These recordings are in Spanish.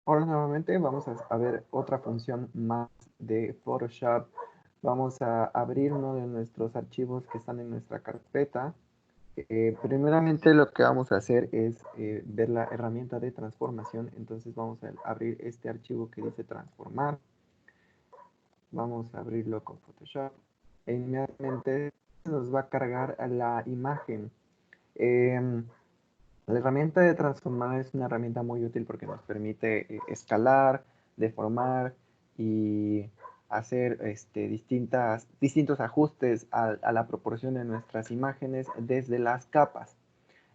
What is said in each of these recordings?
Ahora nuevamente vamos a ver otra función más de Photoshop. Vamos a abrir uno de nuestros archivos que están en nuestra carpeta. Primeramente lo que vamos a hacer es ver la herramienta de transformación. Entonces vamos a abrir este archivo que dice transformar. Vamos a abrirlo con Photoshop. E inmediatamente nos va a cargar a la imagen. La herramienta de transformar es una herramienta muy útil porque nos permite escalar, deformar y hacer distintos ajustes a la proporción de nuestras imágenes desde las capas.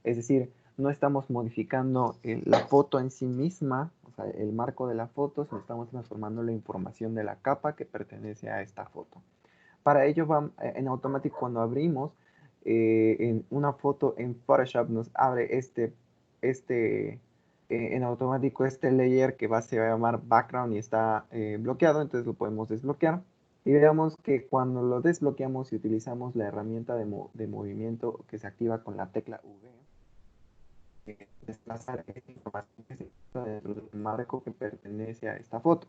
Es decir, no estamos modificando la foto en sí misma, o sea, el marco de la foto, sino estamos transformando la información de la capa que pertenece a esta foto. Para ello, en automático, cuando abrimos en una foto en Photoshop, nos abre en automático este layer que se va a llamar background y está bloqueado, entonces lo podemos desbloquear. Y veamos que cuando lo desbloqueamos y utilizamos la herramienta de movimiento que se activa con la tecla V, desplazar esta información que se encuentra dentro del marco que pertenece a esta foto.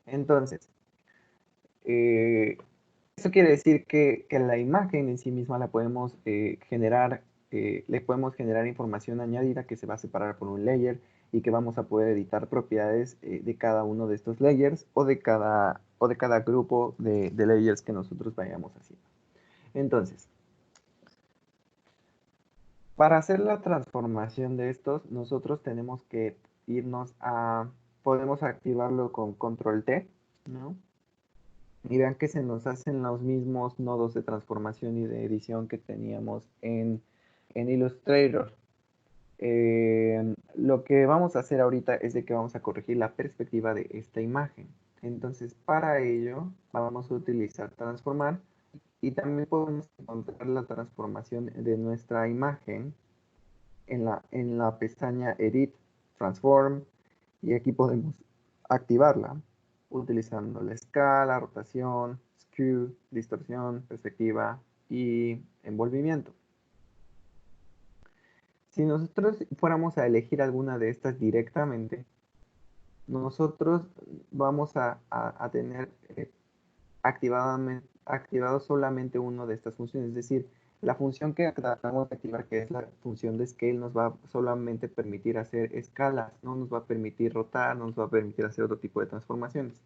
Entonces, eh, eso quiere decir que la imagen en sí misma la podemos generar, le podemos generar información añadida que se va a separar por un layer y que vamos a poder editar propiedades de cada uno de estos layers o de cada grupo de layers que nosotros vayamos haciendo. Entonces, para hacer la transformación de estos, nosotros tenemos que podemos activarlo con control T, ¿no? Y vean que se nos hacen los mismos nodos de transformación y de edición que teníamos en Illustrator. Lo que vamos a hacer ahorita es de que vamos a corregir la perspectiva de esta imagen. Entonces, para ello, vamos a utilizar transformar y también podemos encontrar la transformación de nuestra imagen en la pestaña Edit, Transform, y aquí podemos activarla utilizando la escala, rotación, skew, distorsión, perspectiva y envolvimiento. Si nosotros fuéramos a elegir alguna de estas directamente, nosotros vamos a tener activado solamente una de estas funciones, es decir, la función que tratamos de activar, que es la función de scale, nos va solamente permitir hacer escalas, no nos va a permitir rotar, no nos va a permitir hacer otro tipo de transformaciones.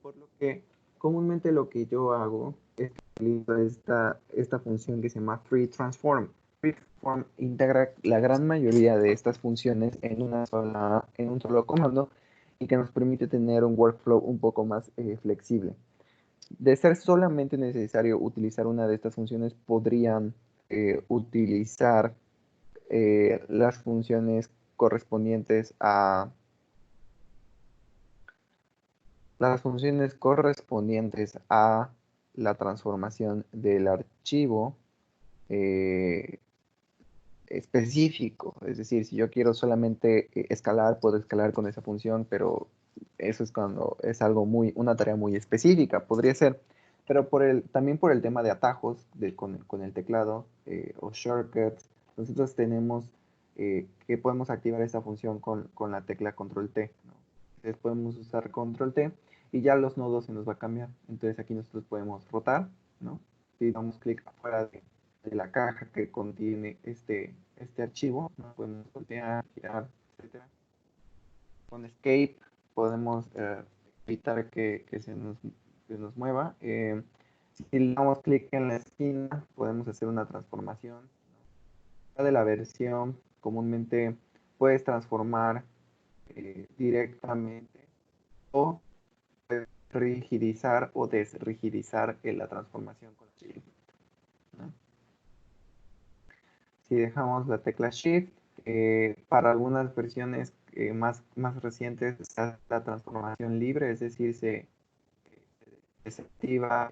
Por lo que comúnmente lo que yo hago es que utilizo esta función que se llama Free Transform. Free Transform integra la gran mayoría de estas funciones en un solo comando y que nos permite tener un workflow un poco más flexible. De ser solamente necesario utilizar una de estas funciones, podrían utilizar las funciones correspondientes a la transformación del archivo eh, específico. Es decir, si yo quiero solamente escalar, puedo escalar con esa función, pero eso es cuando es una tarea muy específica, podría ser. Pero también por el tema de atajos con el teclado o shortcuts, nosotros tenemos que podemos activar esta función con la tecla control T, ¿no? Entonces podemos usar control T y ya los nodos se nos va a cambiar. Entonces aquí nosotros podemos rotar, ¿no? Si damos clic afuera de la caja que contiene este archivo, ¿no? Podemos voltear, girar, etcétera. Con Escape podemos evitar que nos mueva. Si le damos clic en la esquina, podemos hacer una transformación, ¿no? De la versión, comúnmente puedes transformar directamente o rigidizar o desrigidizar la transformación con Shift, ¿no? Si dejamos la tecla Shift, para algunas versiones más recientes está la transformación libre, es decir, se desactiva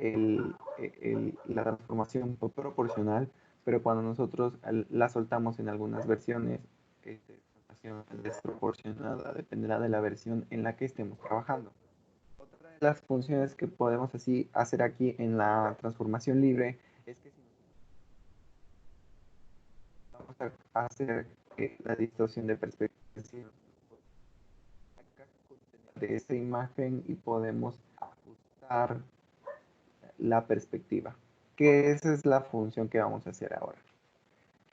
la transformación proporcional, pero cuando nosotros la soltamos en algunas versiones, transformación desproporcionada, dependerá de la versión en la que estemos trabajando. Otra de las funciones que podemos así hacer aquí en la transformación libre es que si vamos a hacer la distorsión de perspectiva decir, de esta imagen y podemos ajustar la perspectiva, que esa es la función que vamos a hacer ahora.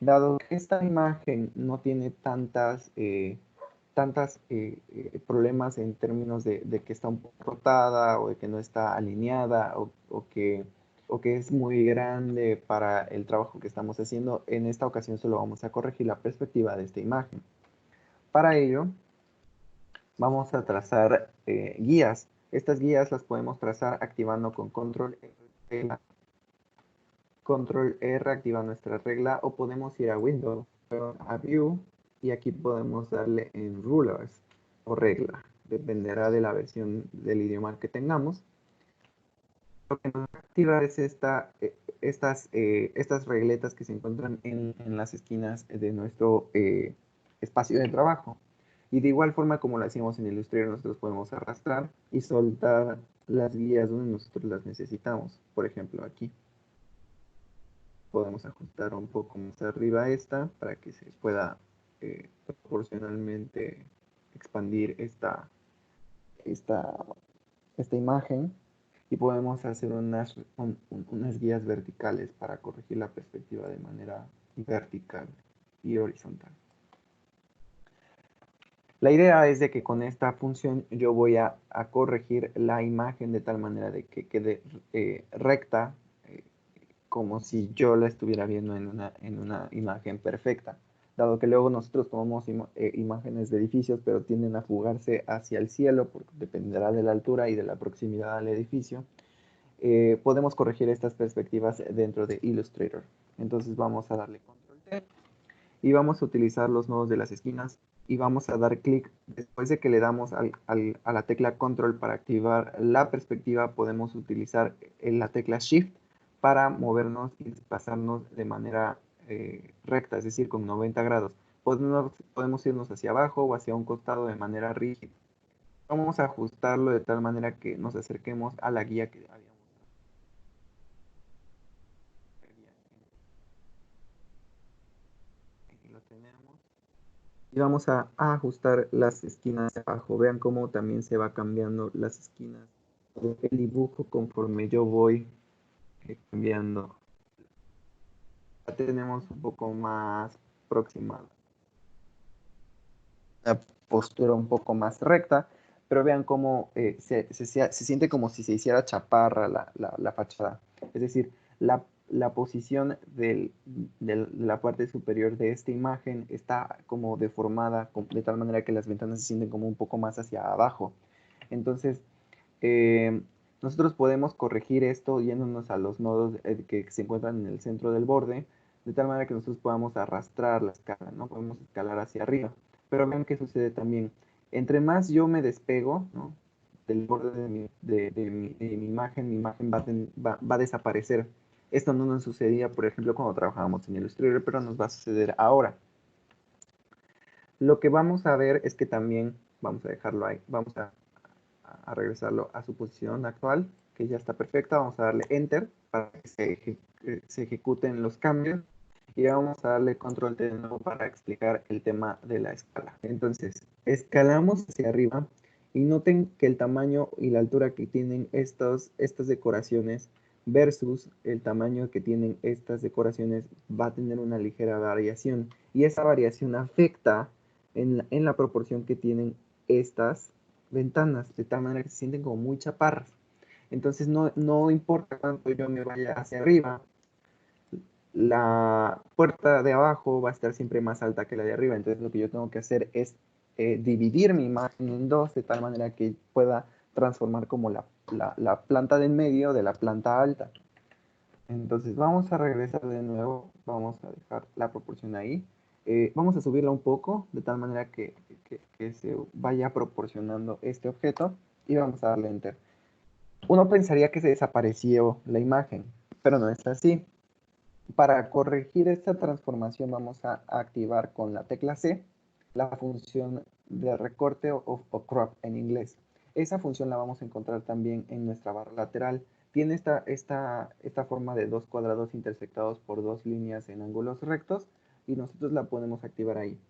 Dado que esta imagen no tiene tantas problemas en términos de que está un poco rotada o de que no está alineada o que es muy grande para el trabajo que estamos haciendo, en esta ocasión solo vamos a corregir la perspectiva de esta imagen. Para ello, vamos a trazar guías. Estas guías las podemos trazar activando con control R activa nuestra regla, o podemos ir a Windows, a View, y aquí podemos darle en Rulers o regla. Dependerá de la versión del idioma que tengamos. Lo que nos va a activar es estas regletas que se encuentran en las esquinas de nuestro espacio de trabajo. Y de igual forma como lo hacíamos en Illustrator, nosotros podemos arrastrar y soltar las guías donde nosotros las necesitamos. Por ejemplo, aquí podemos ajustar un poco más arriba esta para que se pueda proporcionalmente expandir esta imagen, y podemos hacer unas guías verticales para corregir la perspectiva de manera vertical y horizontal. La idea es de que con esta función yo voy a corregir la imagen de tal manera de que quede recta, como si yo la estuviera viendo en una imagen perfecta. Dado que luego nosotros tomamos imágenes de edificios, pero tienden a fugarse hacia el cielo, porque dependerá de la altura y de la proximidad al edificio, podemos corregir estas perspectivas dentro de Illustrator. Entonces vamos a darle Control T y vamos a utilizar los nodos de las esquinas y vamos a dar clic. Después de que le damos a la tecla Control para activar la perspectiva, podemos utilizar la tecla Shift para movernos y desplazarnos de manera recta, es decir, con 90 grados. Podemos irnos hacia abajo o hacia un costado de manera rígida. Vamos a ajustarlo de tal manera que nos acerquemos a la guía que habíamos. Aquí lo tenemos. Y vamos a ajustar las esquinas de abajo. Vean cómo también se va cambiando las esquinas del dibujo conforme yo voy cambiando. Ya tenemos un poco más próxima, la postura un poco más recta, pero vean cómo se siente como si se hiciera chaparra la fachada. Es decir, la posición de la parte superior de esta imagen está como deformada de tal manera que las ventanas se sienten como un poco más hacia abajo. Entonces, eh, nosotros podemos corregir esto yéndonos a los nodos que se encuentran en el centro del borde, de tal manera que nosotros podamos arrastrar la escala, ¿no? Podemos escalar hacia arriba. Pero vean qué sucede también. Entre más yo me despego, ¿no?, del borde de mi imagen va a desaparecer. Esto no nos sucedía, por ejemplo, cuando trabajábamos en Illustrator, pero nos va a suceder ahora. Lo que vamos a ver es que también, vamos a dejarlo ahí, vamos a regresarlo a su posición actual, que ya está perfecta. Vamos a darle Enter para que se ejecuten los cambios. Y vamos a darle Control T de nuevo para explicar el tema de la escala. Entonces, escalamos hacia arriba y noten que el tamaño y la altura que tienen estas decoraciones versus el tamaño que tienen estas decoraciones va a tener una ligera variación. Y esa variación afecta en la proporción que tienen estas ventanas, de tal manera que se sienten como muy chaparras. Entonces no importa cuánto yo me vaya hacia arriba, la puerta de abajo va a estar siempre más alta que la de arriba. Entonces lo que yo tengo que hacer es dividir mi imagen en dos, de tal manera que pueda transformar como la planta de en medio de la planta alta. Entonces vamos a regresar de nuevo, vamos a dejar la proporción ahí. Vamos a subirla un poco, de tal manera que se vaya proporcionando este objeto, y vamos a darle Enter. Uno pensaría que se desapareció la imagen, pero no es así. Para corregir esta transformación vamos a activar con la tecla C la función de recorte o crop en inglés. Esa función la vamos a encontrar también en nuestra barra lateral. Tiene esta forma de dos cuadrados intersectados por dos líneas en ángulos rectos, y nosotros la podemos activar ahí.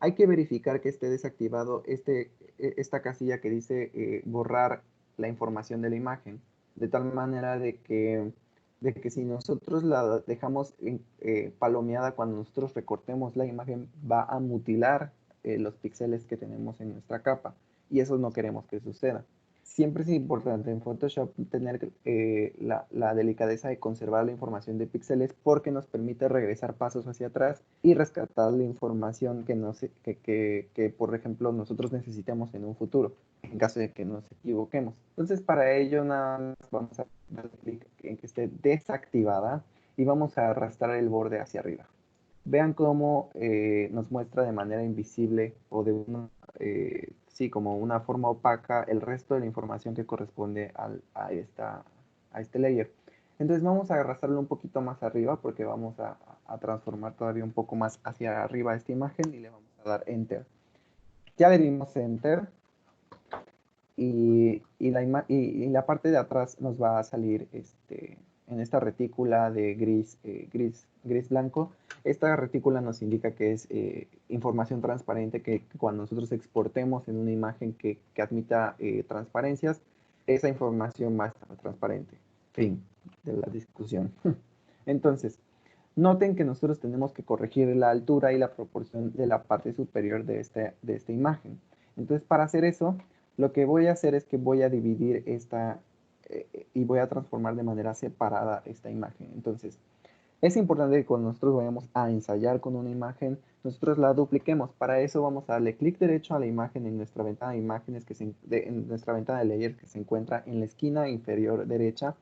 hay que verificar que esté desactivado esta casilla que dice borrar la información de la imagen, de tal manera de que si nosotros la dejamos palomeada cuando nosotros recortemos la imagen, va a mutilar los píxeles que tenemos en nuestra capa, y eso no queremos que suceda. Siempre es importante en Photoshop tener la delicadeza de conservar la información de píxeles, porque nos permite regresar pasos hacia atrás y rescatar la información que, por ejemplo, nosotros necesitemos en un futuro, en caso de que nos equivoquemos. Entonces, para ello nada más vamos a dar clic en que esté desactivada y vamos a arrastrar el borde hacia arriba. Vean cómo nos muestra de manera invisible o de una, sí, como una forma opaca el resto de la información que corresponde a este layer. Entonces vamos a arrastrarlo un poquito más arriba, porque vamos a transformar todavía un poco más hacia arriba esta imagen, y le vamos a dar Enter. Ya le dimos Enter y la parte de atrás nos va a salir en esta retícula de gris blanco. Esta retícula nos indica que es información transparente, que cuando nosotros exportemos en una imagen que admita transparencias, esa información va a estar transparente. Fin de la discusión. Entonces, noten que nosotros tenemos que corregir la altura y la proporción de la parte superior de esta imagen. Entonces, para hacer eso, lo que voy a hacer es que voy a dividir y voy a transformar de manera separada esta imagen. Entonces, es importante que cuando nosotros vayamos a ensayar con una imagen, nosotros la dupliquemos. Para eso vamos a darle clic derecho a la imagen en nuestra ventana de imágenes, en nuestra ventana de layer, que se encuentra en la esquina inferior derecha,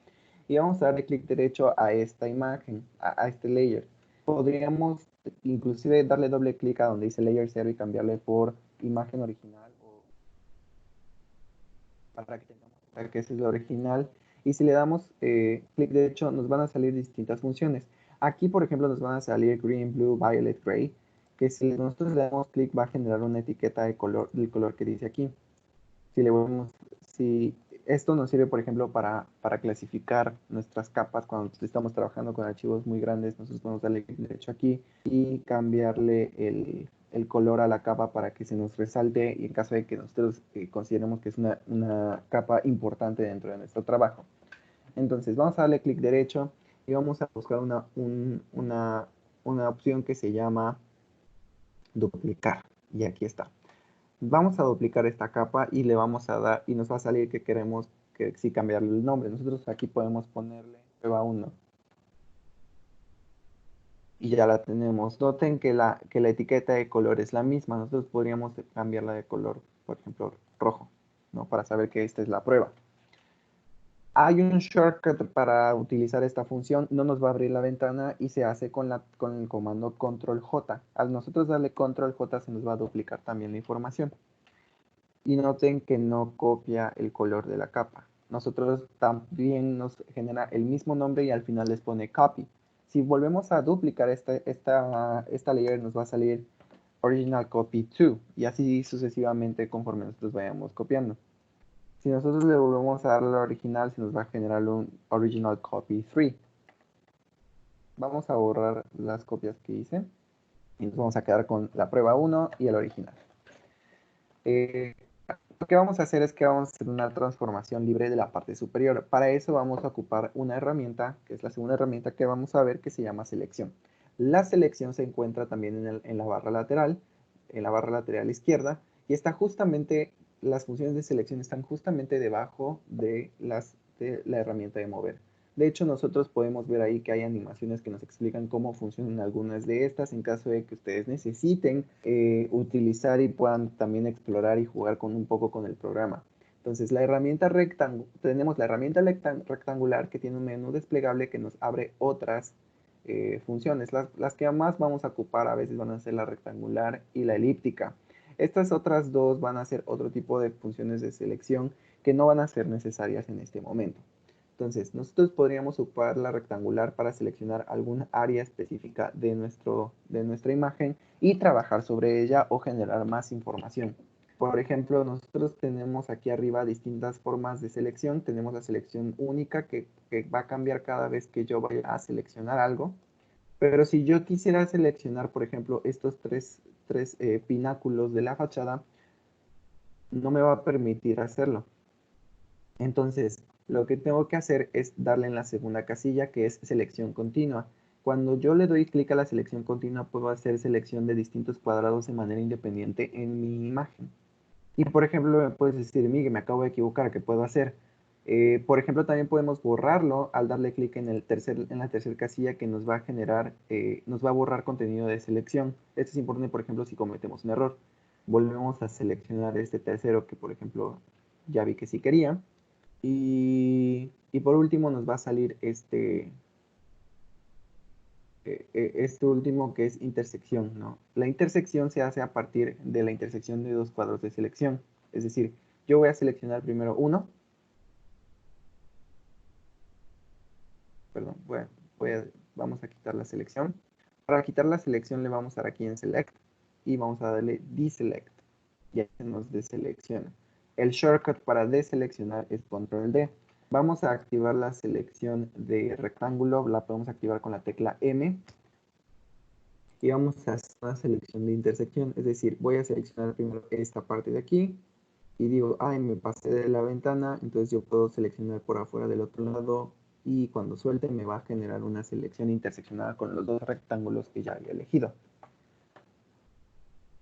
y vamos a darle clic derecho a esta imagen, a este layer. Podríamos inclusive darle doble clic a donde dice layer 0 y cambiarle por imagen original, para que ese es el original. Y si le damos clic derecho, nos van a salir distintas funciones. Aquí, por ejemplo, nos van a salir green, blue, violet, gray, que si nosotros le damos clic va a generar una etiqueta del color que dice aquí. Si esto nos sirve, por ejemplo, para clasificar nuestras capas cuando estamos trabajando con archivos muy grandes, nosotros podemos darle clic derecho aquí y cambiarle el color a la capa para que se nos resalte, y en caso de que nosotros consideremos que es una capa importante dentro de nuestro trabajo. Entonces vamos a darle clic derecho y vamos a buscar una opción que se llama duplicar, y aquí está. Vamos a duplicar esta capa y le vamos a dar, y nos va a salir que queremos que sí cambiarle el nombre. Nosotros aquí podemos ponerle prueba 1 y ya la tenemos. Noten que la etiqueta de color es la misma. Nosotros podríamos cambiarla de color, por ejemplo, rojo, ¿no? Para saber que esta es la prueba. Hay un shortcut para utilizar esta función, no nos va a abrir la ventana y se hace con el comando control J. Al nosotros darle control J se nos va a duplicar también la información. Y noten que no copia el color de la capa. Nosotros también nos genera el mismo nombre y al final les pone copy. Si volvemos a duplicar esta layer, nos va a salir original copy 2 y así sucesivamente conforme nosotros vayamos copiando. Si nosotros le volvemos a dar la original, se nos va a generar un original copy 3. Vamos a borrar las copias que hice y nos vamos a quedar con la prueba 1 y el original. Lo que vamos a hacer es que vamos a hacer una transformación libre de la parte superior. Para eso vamos a ocupar una herramienta, que es la segunda herramienta que vamos a ver, que se llama selección. La selección se encuentra también en la barra lateral izquierda, y está justamente, las funciones de selección están justamente debajo de la herramienta de mover. De hecho, nosotros podemos ver ahí que hay animaciones que nos explican cómo funcionan algunas de estas, en caso de que ustedes necesiten utilizar y puedan también explorar y jugar un poco con el programa. Entonces, tenemos la herramienta rectangular, que tiene un menú desplegable que nos abre otras funciones. Las que más vamos a ocupar a veces van a ser la rectangular y la elíptica. Estas otras dos van a ser otro tipo de funciones de selección que no van a ser necesarias en este momento. Entonces, nosotros podríamos ocupar la rectangular para seleccionar alguna área específica de nuestra imagen y trabajar sobre ella o generar más información. Por ejemplo, nosotros tenemos aquí arriba distintas formas de selección. Tenemos la selección única, que va a cambiar cada vez que yo vaya a seleccionar algo. Pero si yo quisiera seleccionar, por ejemplo, estos tres pináculos de la fachada, no me va a permitir hacerlo. Entonces, lo que tengo que hacer es darle en la segunda casilla, que es selección continua. Cuando yo le doy clic a la selección continua, puedo hacer selección de distintos cuadrados de manera independiente en mi imagen. Y por ejemplo, me puedes decir, Miguel, me acabo de equivocar, ¿qué puedo hacer? Por ejemplo, también podemos borrarlo al darle clic en la tercera casilla que nos va a generar, nos va a borrar contenido de selección. Esto es importante, por ejemplo, si cometemos un error. Volvemos a seleccionar este tercero que, por ejemplo, ya vi que sí quería. Y por último nos va a salir este último que es intersección, ¿no? La intersección se hace a partir de la intersección de dos cuadros de selección. Es decir, yo voy a seleccionar primero uno, perdón, vamos a quitar la selección. Para quitar la selección le vamos a dar aquí en Select y vamos a darle Deselect. Ya se nos deselecciona. El shortcut para deseleccionar es Control D. Vamos a activar la selección de rectángulo, la podemos activar con la tecla M. Y vamos a hacer una selección de intersección, es decir, voy a seleccionar primero esta parte de aquí y digo, ay, me pasé de la ventana, entonces yo puedo seleccionar por afuera del otro lado y cuando suelte me va a generar una selección interseccionada con los dos rectángulos que ya había elegido.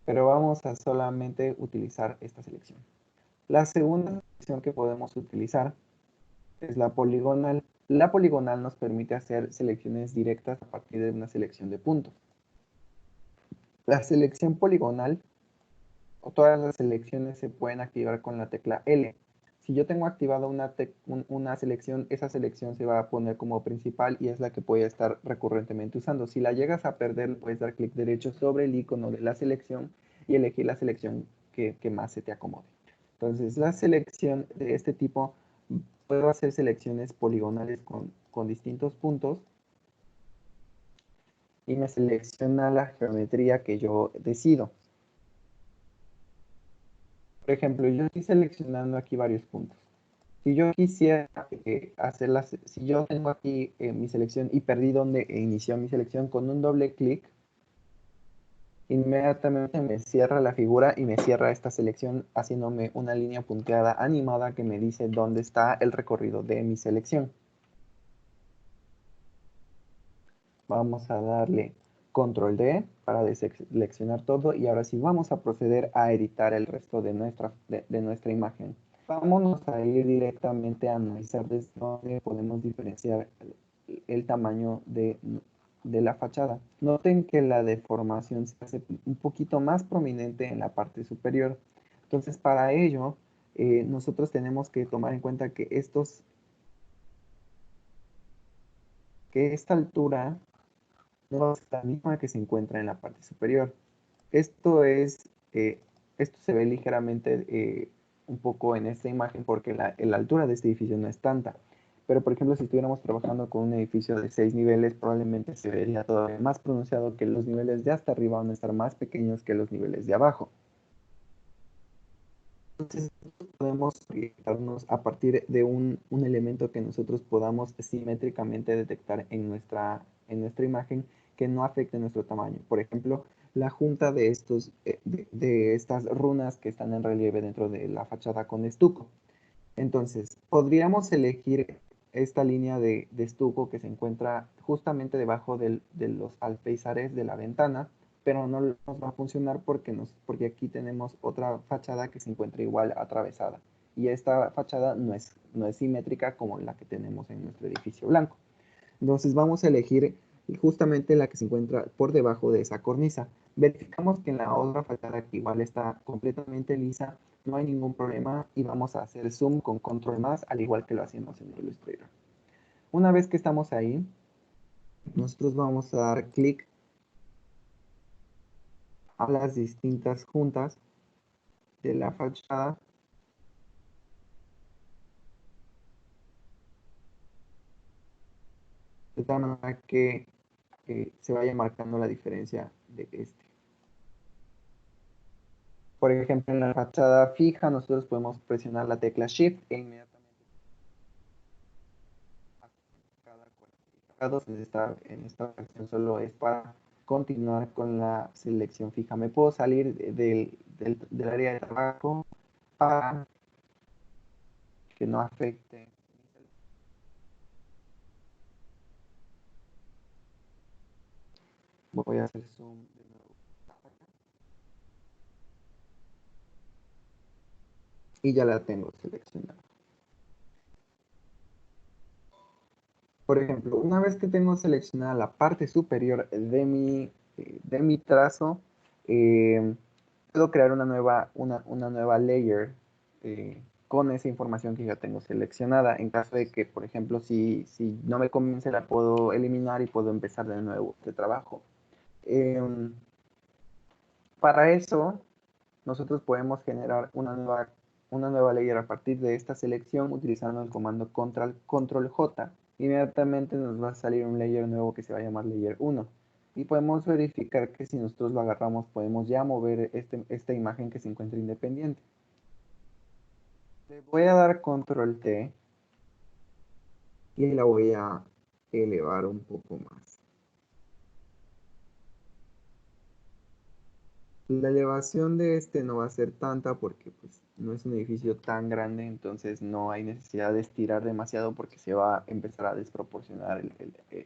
Pero vamos a solamente utilizar esta selección. La segunda selección que podemos utilizar es la poligonal. La poligonal nos permite hacer selecciones directas a partir de una selección de puntos. La selección poligonal o todas las selecciones se pueden activar con la tecla L. Si yo tengo activada una selección, esa selección se va a poner como principal y es la que voy a estar recurrentemente usando. Si la llegas a perder, puedes dar clic derecho sobre el icono de la selección y elegir la selección que más se te acomode. Entonces, la selección de este tipo, puedo hacer selecciones poligonales con distintos puntos y me selecciona la geometría que yo decido. Por ejemplo, yo estoy seleccionando aquí varios puntos. Si yo quisiera si yo tengo aquí mi selección y perdí donde inició mi selección, con un doble clic, inmediatamente me cierra la figura y me cierra esta selección haciéndome una línea punteada animada que me dice dónde está el recorrido de mi selección. Vamos a darle control D para deseleccionar todo y ahora sí vamos a proceder a editar el resto de nuestra imagen. Vámonos a ir directamente a analizar desde dónde podemos diferenciar el tamaño de la fachada. Noten que la deformación se hace un poquito más prominente en la parte superior. Entonces, para ello, nosotros tenemos que tomar en cuenta que esta altura no es la misma que se encuentra en la parte superior. Esto es, esto se ve ligeramente un poco en esta imagen porque la altura de este edificio no es tanta. Pero, por ejemplo, si estuviéramos trabajando con un edificio de 6 niveles, probablemente se vería todavía más pronunciado que los niveles de hasta arriba van a estar más pequeños que los niveles de abajo. Entonces, podemos proyectarnos a partir de un elemento que nosotros podamos simétricamente detectar en nuestra imagen que no afecte nuestro tamaño. Por ejemplo, la junta de estas runas que están en relieve dentro de la fachada con estuco. Entonces, podríamos elegir esta línea de estuco que se encuentra justamente debajo de los alféizares de la ventana, pero no nos va a funcionar porque aquí tenemos otra fachada que se encuentra igual atravesada. Y esta fachada no es simétrica como la que tenemos en nuestro edificio blanco. Entonces vamos a elegir justamente la que se encuentra por debajo de esa cornisa. Verificamos que en la otra fachada que igual está completamente lisa, no hay ningún problema y vamos a hacer zoom con control más, al igual que lo hacemos en Illustrator. Una vez que estamos ahí, nosotros vamos a dar clic a las distintas juntas de la fachada de tal manera que se vaya marcando la diferencia de este. Por ejemplo, en la fachada fija, nosotros podemos presionar la tecla Shift e inmediatamente cada cuadrícula. marcados en esta ocasión solo es para continuar con la selección fija. Me puedo salir del área de trabajo para que no afecte. Voy a hacer zoom de nuevo. Y ya la tengo seleccionada. Por ejemplo, una vez que tengo seleccionada la parte superior de mi trazo, eh, puedo crear una nueva layer con esa información que ya tengo seleccionada. En caso de que, por ejemplo, si no me convence, la puedo eliminar y puedo empezar de nuevo de trabajo. Em, para eso, nosotros podemos generar una nueva layer a partir de esta selección utilizando el comando control J. Inmediatamente nos va a salir un layer nuevo que se va a llamar layer 1. Y podemos verificar que si nosotros lo agarramos, podemos ya mover esta imagen que se encuentra independiente. Le voy a dar control T y la voy a elevar un poco más. La elevación de este no va a ser tanta porque pues, no es un edificio tan grande, entonces no hay necesidad de estirar demasiado porque se va a empezar a desproporcionar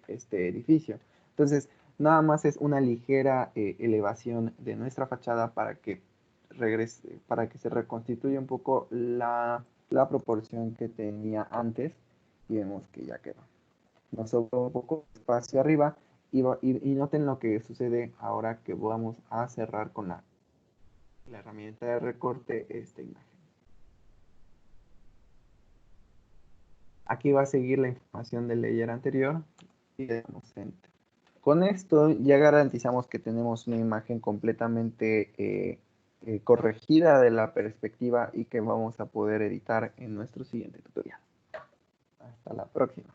este edificio. Entonces, nada más es una ligera elevación de nuestra fachada para que regrese, para que se reconstituya un poco la proporción que tenía antes y vemos que ya quedó. Nos sobra un poco de espacio arriba y noten lo que sucede ahora que vamos a cerrar con la herramienta de recorte esta imagen. Aquí va a seguir la información del layer anterior y le damos Enter. Con esto ya garantizamos que tenemos una imagen completamente corregida de la perspectiva y que vamos a poder editar en nuestro siguiente tutorial. Hasta la próxima.